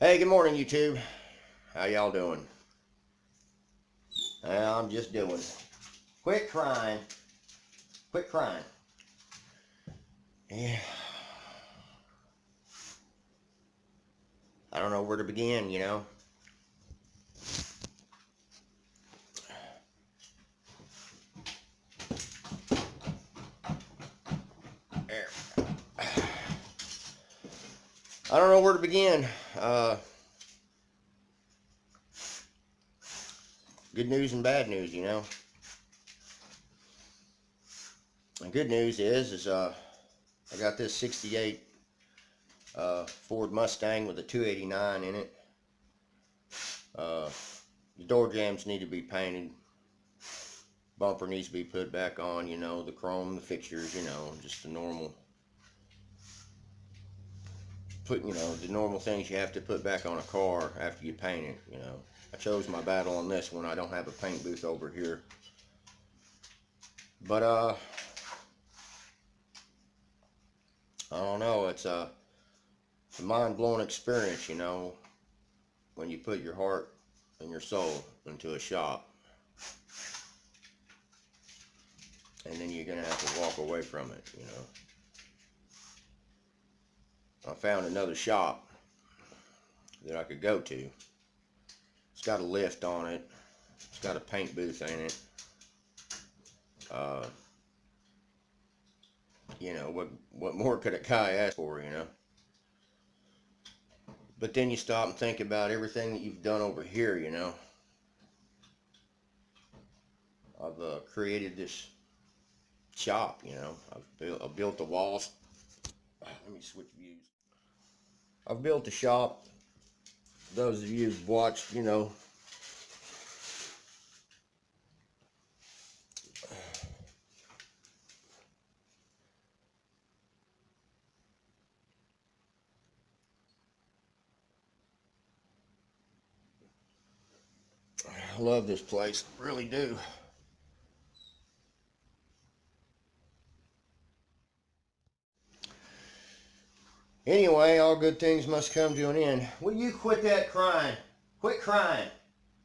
Hey, good morning, YouTube. How y'all doing? I'm just doing. Quit crying. Quit crying. Yeah. I don't know where to begin, you know. There. I don't know where to begin. Good news and bad news, you know. The good news is I got this 68 Ford Mustang with a 289 in it. The door jambs need to be painted. Bumper needs to be put back on, you know, the chrome, the fixtures, you know, just the normal, the normal things you have to put back on a car after you paint it, you know. I chose my battle on this one. I don't have a paint booth over here. But, I don't know, it's a mind-blowing experience, you know, when you put your heart and your soul into a shop. And then you're going to have to walk away from it, you know. I found another shop that I could go to. It's got a lift on it. It's got a paint booth in it. You know, what more could a guy ask for, you know? But then you stop and think about everything that you've done over here, you know. I've created this shop, you know. I've built the walls. Let me switch views. I've built the shop. Those of you who've watched, you know, I love this place, really do. Anyway, all good things must come to an end. Will you quit that crying? Quit crying.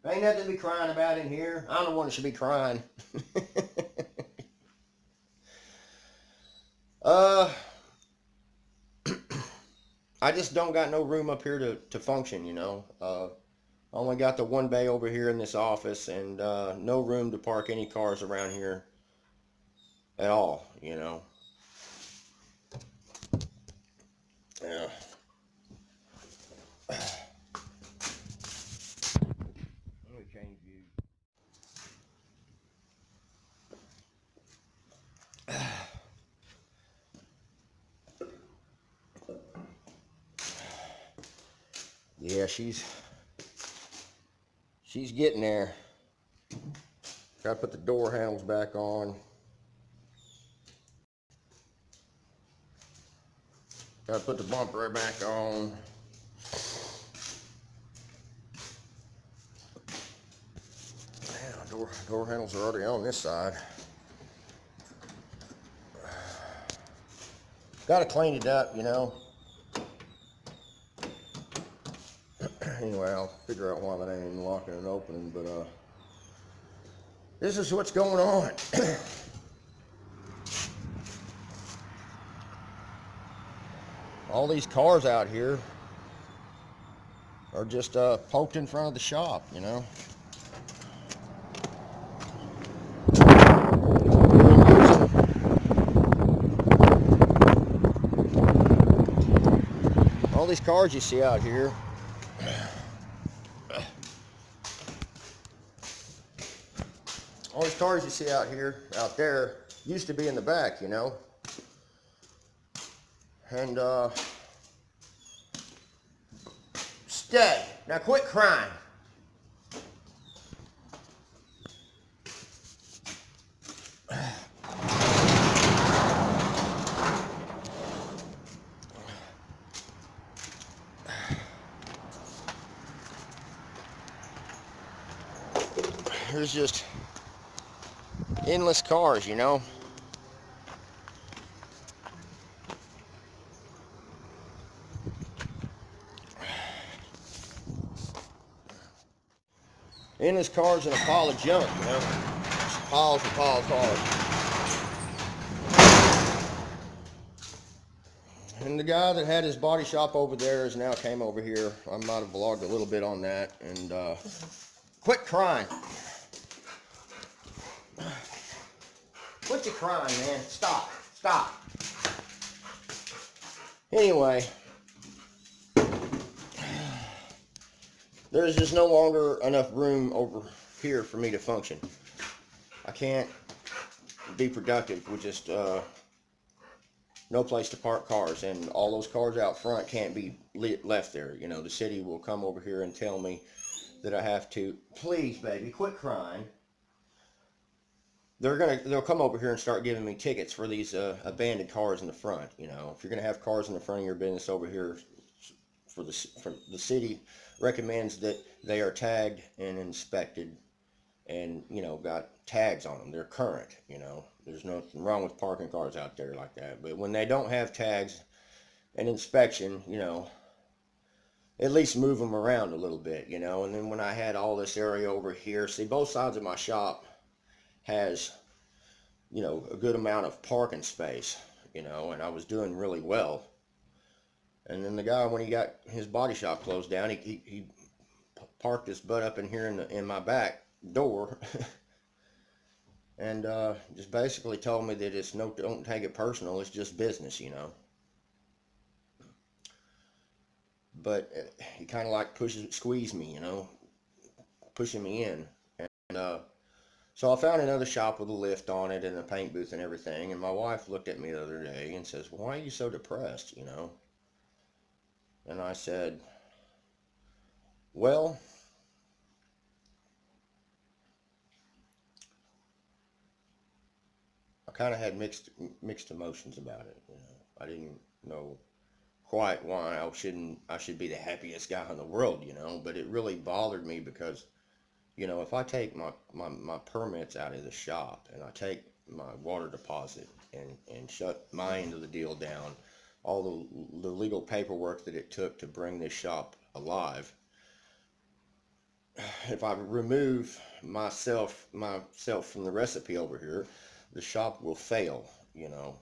There ain't nothing to be crying about in here. I'm the one that should be crying. uh, I just don't got no room up here to function, you know. I only got the one bay over here in this office and no room to park any cars around here at all, you know. Yeah. Let me change views. Yeah, she's getting there. Gotta put the door handles back on. Gotta put the bumper back on. Man, door handles are already on this side. Gotta clean it up, you know. Anyway, I'll figure out why that ain't locking and opening, but this is what's going on. All these cars out here are just poked in front of the shop, you know. All these cars you see out here, out there, used to be in the back, you know. And stay. Now quit crying. There's just endless cars, you know. In his car's in a pile of junk, you know. Just piles and piles of cars. And the guy that had his body shop over there has now came over here. I might have vlogged a little bit on that. And quit crying. Quit your crying, man. Stop. Stop. Anyway, there's just no longer enough room over here for me to function. I can't be productive with just no place to park cars, and all those cars out front can't be left there. You know, the city will come over here and tell me that I have to. Please, baby, quit crying. They'll come over here and start giving me tickets for these abandoned cars in the front. You know, if you're gonna have cars in the front of your business over here, for the city recommends that they are tagged and inspected, and you know, got tags on them. They're current. You know, there's nothing wrong with parking cars out there like that. But when they don't have tags and inspection, you know, at least move them around a little bit. You know, and then when I had all this area over here, see, both sides of my shop has, you know, a good amount of parking space, you know, and I was doing really well. And then the guy, when he got his body shop closed down, he parked his butt up in here in my back door and just basically told me that it's don't take it personal, it's just business, you know. But he kind of like squeezed me, you know, pushing me in. And so I found another shop with a lift on it and a paint booth and everything. And my wife looked at me the other day and says, "Why are you so depressed, you know?" And I said, "Well, I kind of had mixed emotions about it. You know, I didn't know quite why I should be the happiest guy in the world, you know. But it really bothered me because, you know, if I take my permits out of the shop and I take my water deposit and shut my end of the deal down, all the legal paperwork that it took to bring this shop alive, if I remove myself from the recipe over here, the shop will fail, you know.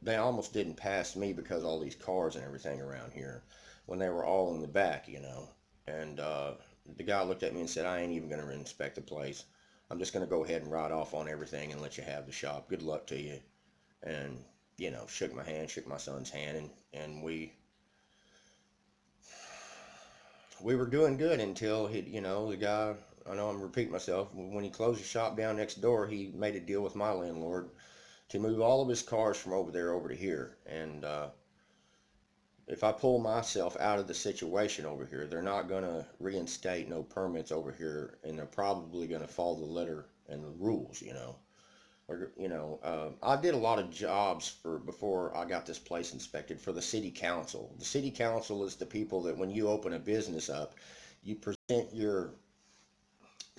They almost didn't pass me because all these cars and everything around here when they were all in the back, you know. And the guy looked at me and said, "I ain't even going to inspect the place. I'm just going to go ahead and write off on everything and let you have the shop. Good luck to you." And, you know, shook my hand, shook my son's hand, and we were doing good until he, you know, the guy, I know I'm repeating myself, when he closed the shop down next door, he made a deal with my landlord to move all of his cars from over there over to here. And if I pull myself out of the situation over here, they're not going to reinstate no permits over here, and they're probably going to follow the letter and the rules, you know. Or, you know, I did a lot of jobs before I got this place inspected for the city council. The city council is the people that when you open a business up, you present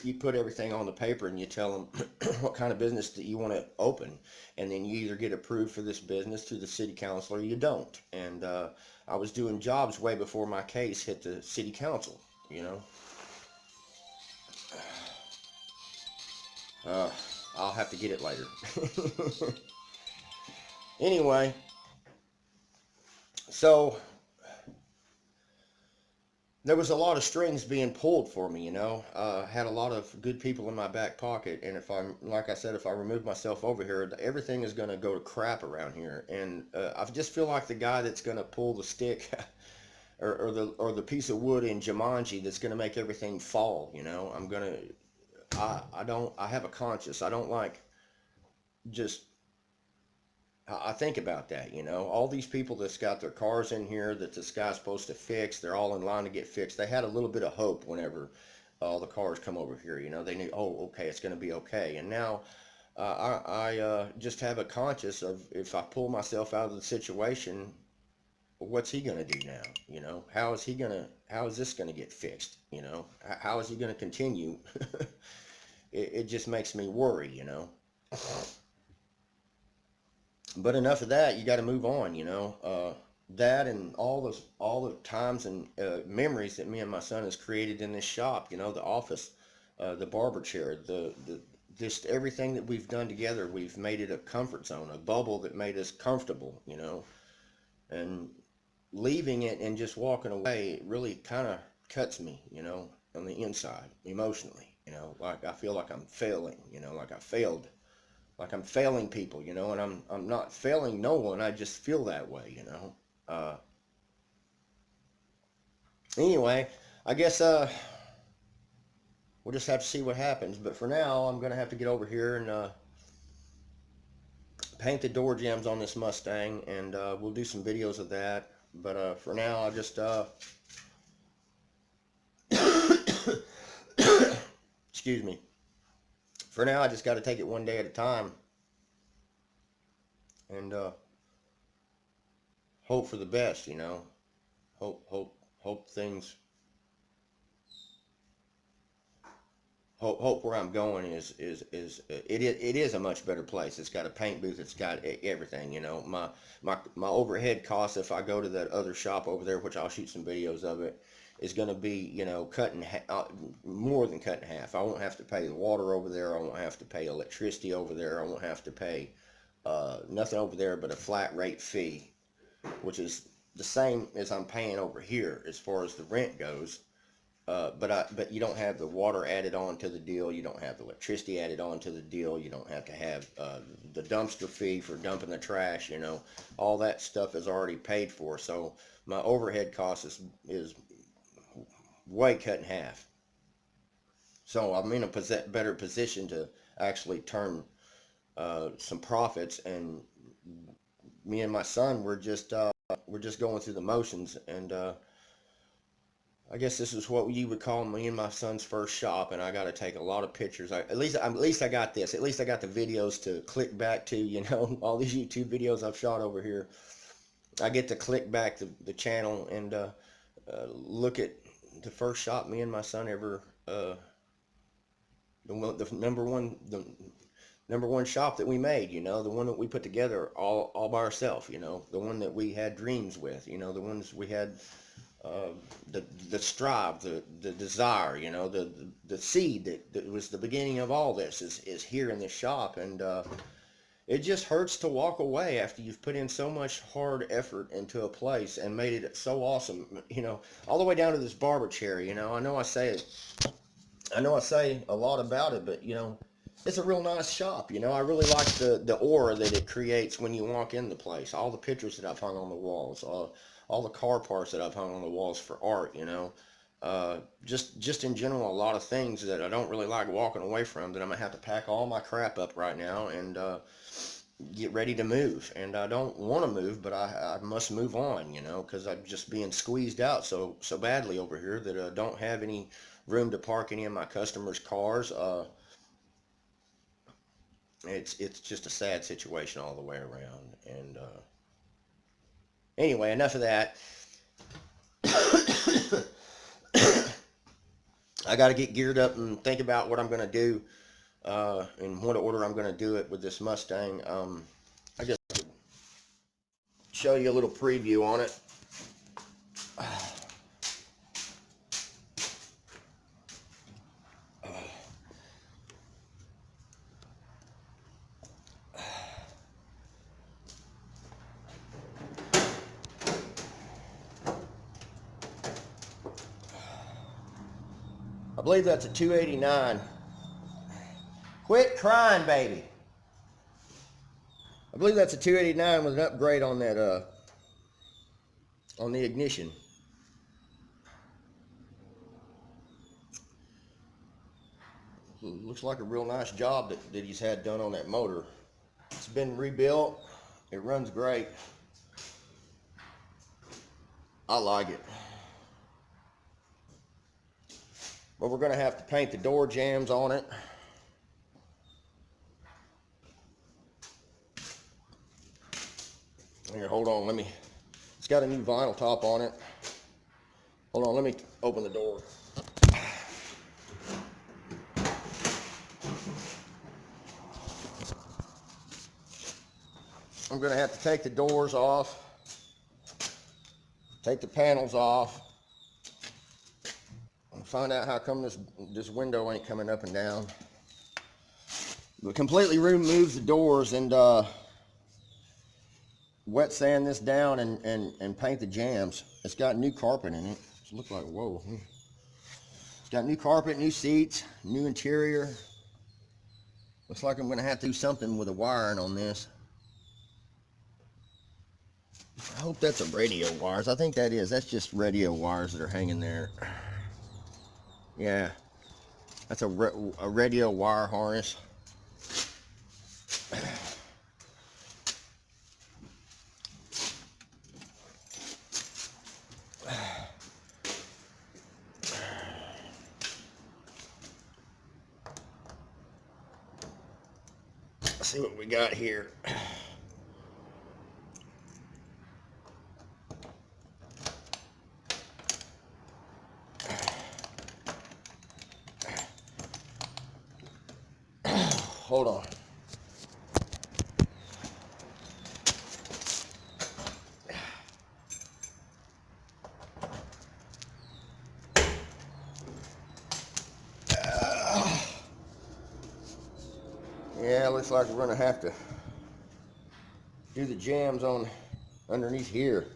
you put everything on the paper and you tell them what kind of business that you want to open, and then you either get approved for this business through the city council or you don't. And I was doing jobs way before my case hit the city council, you know. I'll have to get it later. Anyway, so there was a lot of strings being pulled for me, you know. Had a lot of good people in my back pocket, and like I said, if I remove myself over here, everything is going to go to crap around here. And I just feel like the guy that's going to pull the stick or the piece of wood in Jumanji that's going to make everything fall, you know. I have a conscience. I don't like just, I think about that, you know. All these people that's got their cars in here that this guy's supposed to fix, they're all in line to get fixed. They had a little bit of hope whenever all the cars come over here, you know. They knew, oh, okay, it's going to be okay. And now I just have a conscience of, if I pull myself out of the situation, what's he going to do now? You know, how is this going to get fixed? You know, how is he going to continue? It just makes me worry, you know. But enough of that. You got to move on, you know. That and all the times and memories that me and my son has created in this shop, you know, the office the barber chair, just everything that we've done together, we've made it a comfort zone, a bubble that made us comfortable, you know. And leaving it and just walking away, it really kind of cuts me, you know, on the inside, emotionally, you know, like I feel like I'm failing, you know, like I failed, like I'm failing people, you know, and I'm not failing no one. I just feel that way, you know. Anyway, I guess we'll just have to see what happens. But for now, I'm gonna have to get over here and paint the door jambs on this Mustang, and we'll do some videos of that. But for now, I'll just excuse me. For now, I just got to take it one day at a time, and hope for the best. You know, hope things. Hope where I'm going it is a much better place. It's got a paint booth. It's got everything. You know, my overhead costs if I go to that other shop over there, which I'll shoot some videos of it, is going to be, you know, more than cut in half. I won't have to pay the water over there. I won't have to pay electricity over there. I won't have to pay nothing over there but a flat rate fee, which is the same as I'm paying over here as far as the rent goes. But you don't have the water added on to the deal. You don't have the electricity added on to the deal. You don't have to have the dumpster fee for dumping the trash. You know, all that stuff is already paid for. So my overhead cost is way cut in half. So I'm in a better position to actually turn some profits. And me and my son, we're just going through the motions. And I guess this is what you would call me and my son's first shop, and I got to take a lot of pictures. At least I got this. At least I got the videos to click back to. You know, all these YouTube videos I've shot over here. I get to click back the channel and look at the first shop me and my son ever. The number one shop that we made. You know, the one that we put together all by ourselves. You know, the one that we had dreams with. You know, the ones we had. The strive, the desire, you know, the seed that was the beginning of all this is here in this shop. And it just hurts to walk away after you've put in so much hard effort into a place and made it so awesome, you know, all the way down to this barber chair. You know, I know I say a lot about it, but you know, it's a real nice shop. You know, I really like the aura that it creates when you walk in the place. All the pictures that I've hung on the walls, all the car parts that I've hung on the walls for art. You know, just in general, a lot of things that I don't really like walking away from. That I'm gonna have to pack all my crap up right now and get ready to move. And I don't want to move, but I must move on. You know, because I'm just being squeezed out so badly over here that I don't have any room to park any of my customers' cars. It's just a sad situation all the way around. And anyway, enough of that. I got to get geared up and think about what I'm going to do in what order I'm going to do it with this Mustang. I just show you a little preview on it. I believe that's a 289. Quit crying, baby. I believe that's a 289 with an upgrade on that on the ignition. Looks like a real nice job that he's had done on that motor. It's been rebuilt. It runs great. I like it. But we're going to have to paint the door jambs on it. Here, hold on, it's got a new vinyl top on it. Hold on, let me open the door. I'm going to have to take the doors off, take the panels off, find out how come this window ain't coming up and down. But completely removes the doors and wet sand this down and paint the jambs. It's got new carpet in it. It looks like, whoa. It's got new carpet, new seats, new interior. Looks like I'm gonna have to do something with the wiring on this. I hope that's a radio wires. I think that is. That's just radio wires that are hanging there. Yeah, that's a radio wire harness. Let's see what we got here. Hold on. Yeah, looks like we're gonna have to do the jambs on underneath here.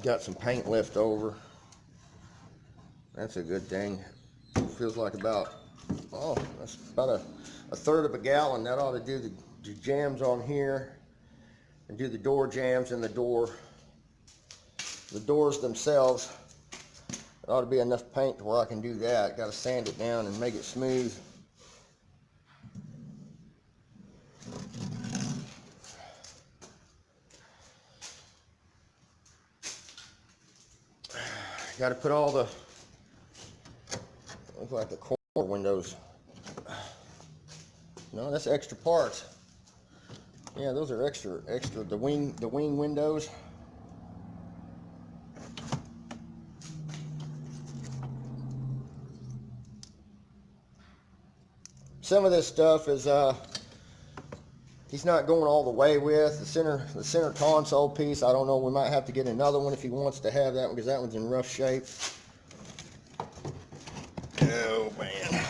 Got some paint left over. That's a good thing. Feels like about, oh, that's about a third of a gallon. That ought to do the jambs on here and do the door jambs and the doors themselves. It ought to be enough paint to where I can do that. Got to sand it down and make it smooth. Got to put all the, look like the corner windows. No, that's extra parts. Yeah, those are extra. The wing windows. Some of this stuff is he's not going all the way with the center console piece. I don't know. We might have to get another one if he wants to have that one, because that one's in rough shape. Oh man.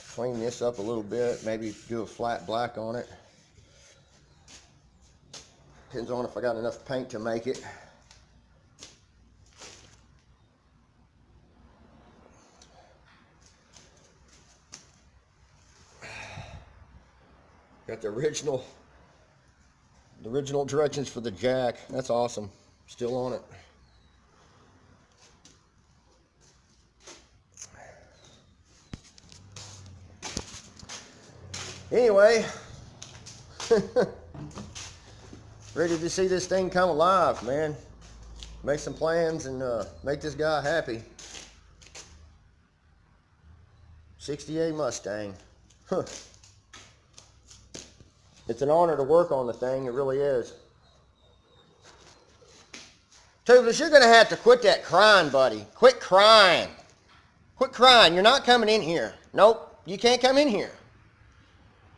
Clean this up a little bit. Maybe do a flat black on it. Depends on if I got enough paint to make it. Got the original directions for the jack. That's awesome. Still on it. Anyway, ready to see this thing come alive, man. Make some plans and make this guy happy. 68 Mustang. Huh. It's an honor to work on the thing. It really is. Tubeless, you're going to have to quit that crying, buddy. Quit crying. Quit crying. You're not coming in here. Nope. You can't come in here.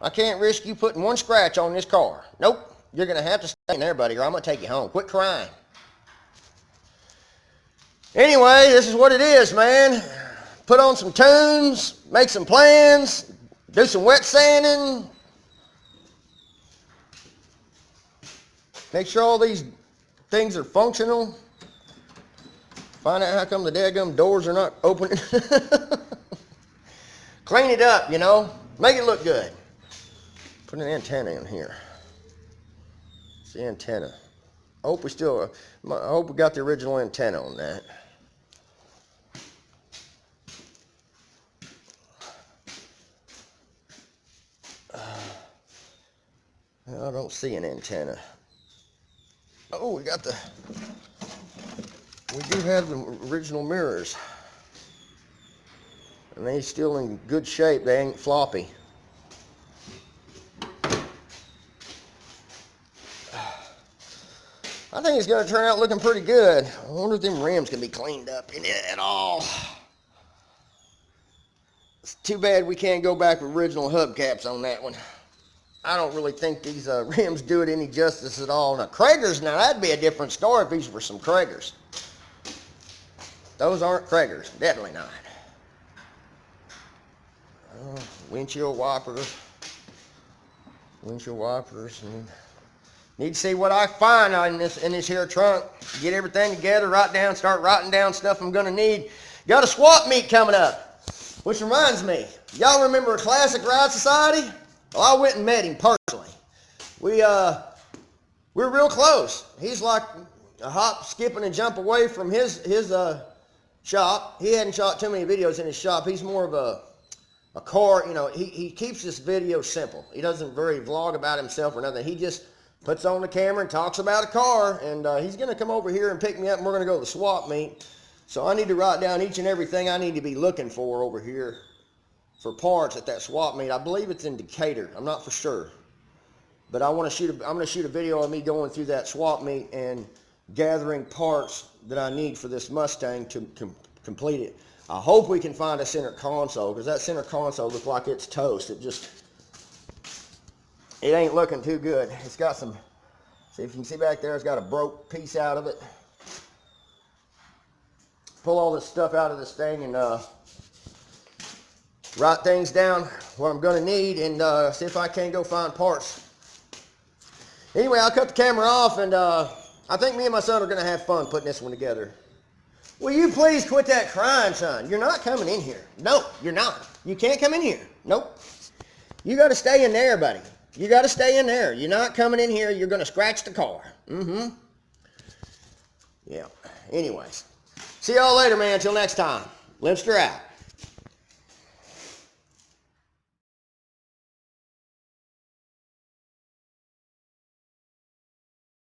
I can't risk you putting one scratch on this car. Nope. You're going to have to stay in there, buddy, or I'm going to take you home. Quit crying. Anyway, this is what it is, man. Put on some tunes, make some plans, do some wet sanding. Make sure all these things are functional. Find out how come the daggum doors are not opening. Clean it up, you know. Make it look good. Put an antenna in here. It's the antenna. I hope we got the original antenna on that. I don't see an antenna. Oh, we do have the original mirrors. And they're still in good shape. They ain't floppy. I think it's going to turn out looking pretty good. I wonder if them rims can be cleaned up in it at all. It's too bad we can't go back with original hubcaps on that one. I don't really think these rims do it any justice at all. Now, Kragers, now that'd be a different story if these were some Kragers. Those aren't Kragers, definitely not. Windshield wipers. And need to see what I find in this here trunk. Get everything together, start writing down stuff I'm gonna need. Got a swap meet coming up, which reminds me, y'all remember a Classic Ride Society? Well, I went and met him personally. We're real close. He's like a hop, skip, and a jump away from his shop. He hadn't shot too many videos in his shop. He's more of a car, you know, he keeps this video simple. He doesn't very vlog about himself or nothing. He just puts on the camera and talks about a car, and he's going to come over here and pick me up, and we're going to go to the swap meet. So I need to write down each and everything I need to be looking for over here for parts at that swap meet. I believe it's in Decatur. I'm not for sure. But I'm going to shoot a video of me going through that swap meet and gathering parts that I need for this Mustang to complete it. I hope we can find a center console, because that center console looks like it's toast. It ain't looking too good. It's got some, see if you can see back there, it's got a broke piece out of it. Pull all this stuff out of this thing and write things down, what I'm going to need, and see if I can go find parts. Anyway, I'll cut the camera off, and I think me and my son are going to have fun putting this one together. Will you please quit that crying, son? You're not coming in here. No, you're not. You can't come in here. Nope. You got to stay in there, buddy. You got to stay in there. You're not coming in here. You're going to scratch the car. Yeah. Anyways. See y'all later, man. Until next time. Limster out.